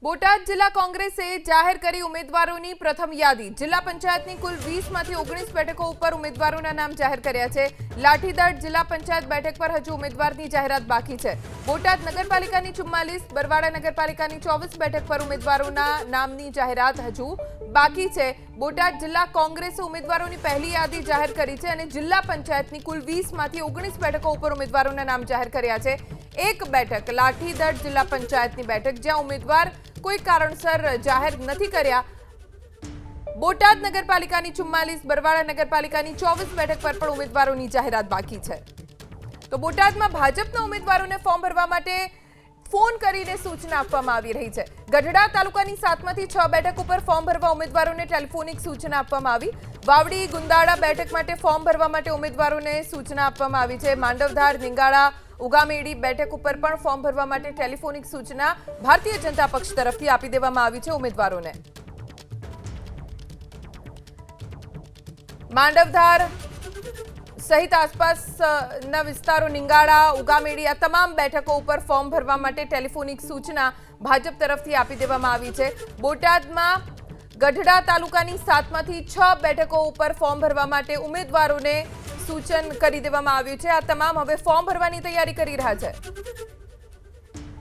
બોટાદ જિલ્લા કોંગ્રેસે જાહેર કરી ઉમેદવારોની પ્રથમ યાદી। જિલ્લા પંચાયતની કુલ 20 માંથી 19 બેઠકો ઉપર ઉમેદવારોના નામ જાહેર કર્યા છે। લાઠીદળ જિલ્લા પંચાયત બેઠક પર હજુ ઉમેદવારની જાહેરાત બાકી છે। બોટાદ નગરપાલિકાની 44, બરવાડા નગરપાલિકાની 24 બેઠક પર ઉમેદવારોના નામની જાહેરાત હજુ બાકી છે। બોટાદ જિલ્લા કોંગ્રેસે ઉમેદવારોની પહેલી યાદી જાહેર કરી છે અને જિલ્લા પંચાયતની કુલ 20 માંથી 19 બેઠકો ઉપર ઉમેદવારોના નામ જાહેર કર્યા છે। એક બેઠક લાઠીદળ જિલ્લા પંચાયતની બેઠક જ્યાં ઉમેદવાર કોઈ કારણસર જાહેર નથી કર્યા। બોટાદ નગરપાલિકાની 44, બરવાડા નગરપાલિકાની 24 બેઠક પર પણ ઉમેદવારોની જાહેરાત બાકી છે। તો બોટાદમાં ભાજપના ઉમેદવારોને ફોર્મ ભરવા માટે ફોન કરીને સૂચના આપવામાં આવી રહી છે। ગઢડા તાલુકાની 7માંથી 6 બેઠક ઉપર ફોર્મ ભરવા ઉમેદવારોને ટેલિફોનિક સૂચના આપવામાં આવી। વાવડી ગુંદાળા બેઠક માટે ફોર્મ ભરવા માટે ઉમેદવારોને સૂચના આપવામાં આવી છે। માંડવધાર નિંગાળા ઉગામેડી બેઠક ઉપર પણ ફોર્મ ભરવા માટે ટેલિફોનિક સૂચના ભારતીય જનતા પક્ષ તરફથી આપી દેવામાં આવી છે ઉમેદવારોને। માંડવધાર સહિત આસપાસના વિસ્તારો નિંગાળા ઉગામેડી આ તમામ બેઠકો ઉપર ફોર્મ ભરવા માટે ટેલિફોનિક સૂચના ભાજપ તરફથી આપી દેવામાં આવી છે। બોટાદમાં ગઢડા તાલુકાની 7માંથી 6 બેઠકો ઉપર ફોર્મ ભરવા માટે ઉમેદવારોને સૂચન કરી દેવામાં આવ્યું છે। આ તમામ હવે ફોર્મ ભરવાની તૈયારી કરી રહ્યા છે।